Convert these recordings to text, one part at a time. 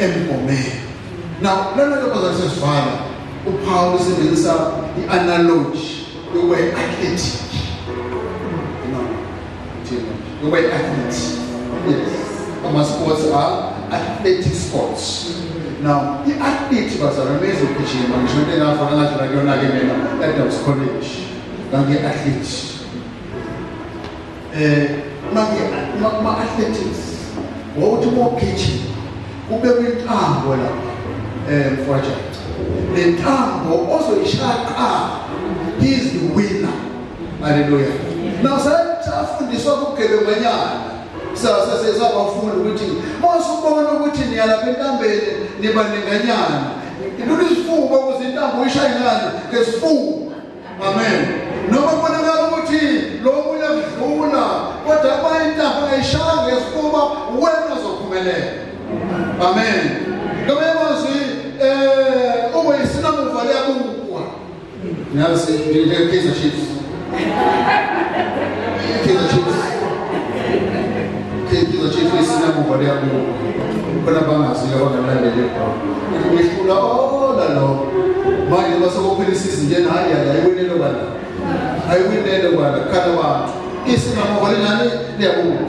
emgomeni. Now lena nto bazasesivala uPaul usebenzisa i-analogy yokuba yi-athletic. Yokuba yi-athlete. Yes. Ama-sports are athletic sports. Now, i-athlete bazalwane ezokugijima ngisho into engafana ngadlula kuyona-ke mina e-Adams College ngangi-athlete. Ma-athletics wawuthi mawugijima kubekwa intambo lapha mfowethu. Le ntambo ozoyishaya he is the winner. Hallelujah. Now sayafundiswa kubugebenganyana sasezabafunda ukuthi masubona ukuthi niyalapha entambeni nibaninganyana lolu sifuba ukuze intambo uyishaye ngani ngesifuba. Amen. Noma kubonakala ukuthi lo munye udlula kodwa uma intambo ayishaya ngesifuba wena uzophumelela. Amen. Noma yazi uma isinamuva liyabukwa yazi Kaizer Chiefs. Kaizer Chiefs isinamuva liyabukwa khona bangaziyo abangalandeli ngihlula ola lo manje basokuphela isizini njena ayiwinele bana ayiwinele bana khala abantu isinamuva linani liyabukwa.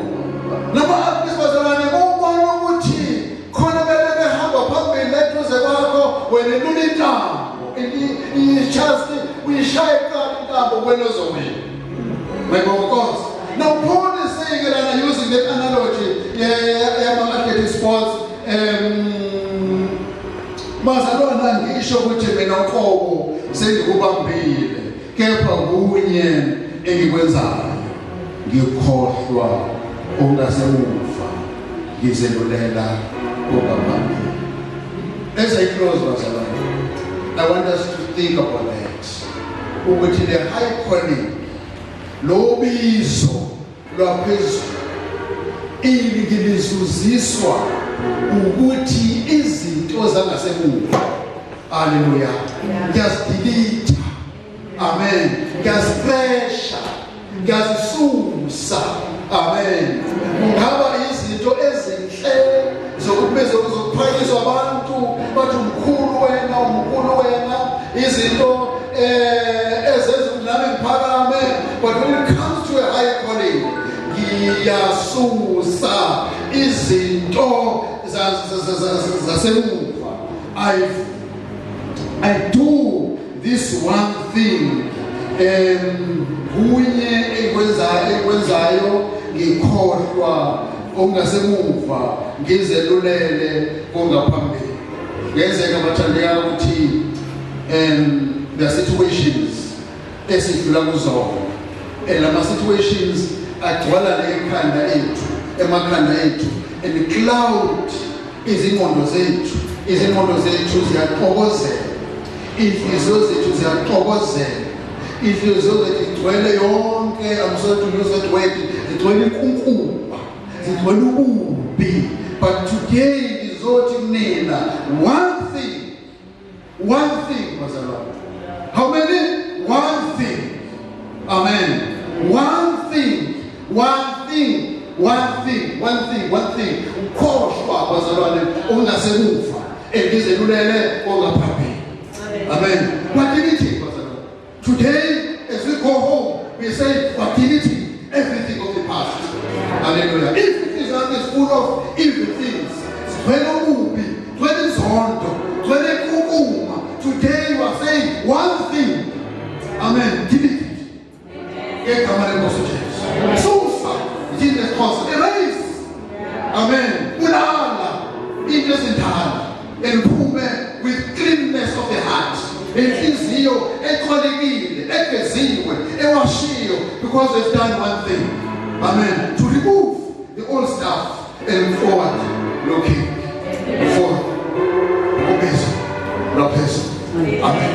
Noma abisibazalwane ukubona ukuthi khona bele behamba phambili eduze kwakho wena lula intambo i-chest uyishaye kuqala intambo wena ozowina. Because now Paul is saying that I'm using the analogy athletic sports. Mazalwana ngisho ukuthi mina uqobo sengikubambile kepha kunye engikwenzayo ngikhohlwa ongasemuva ngizelulela ngokuphambili. As I close bazalwane, I want us to think about that. Ukuthi the high calling lo bizo lwaphezulu ilizuziswa ukuthi izinto zangasemuva. Hallelujah. Ngiyazidilita. Amen. Ngiyazifresha. Ngiyazisusa. Amen. Ngaba izinto ezinhle zokuphakiswa abantu bathi umkhulu wena izinto ezenza nami ngiphakame. But when it comes to a high calling, ngiyasusa izinto zasemuva. I do this one thing kunye ekwenzayo ngikhohlwa ongasemuva ngizelulele kongaphambili. Ngenzeka bathandeka ukuthi there are situations esidlula kuzona lama situations agcwala ekhanda ethu emakhanda ethu and the cloud izingqondo zethu ziyaxokozela inhliziyo zethu ziyaxokozela inhliziyo zethu igcwele yonke I'm sorry to use that word zigcwele inkunkuba zigcwele ububi. But today izothi mina one thing bazalwane. How many? One thing. Amen. One thing. Ukhohlwa bazalwane ongasemuva engizelulele ongaphambili. Amen. What did it take, bazalwane? Today as we go home we say fertility, everything of the past. Hallelujah. If it is not is full of evil things, today you are saying one thing. Amen. Delete it. Susa, Jesus Christ, erase. Amen. Ulala, interest in time, and pume with cleanness of the heart. Enhliziyo eqalekile, egeziwe, ewashiyo, because they've done one thing. Amen. To remove the old stuff and forward looking forward. Amen.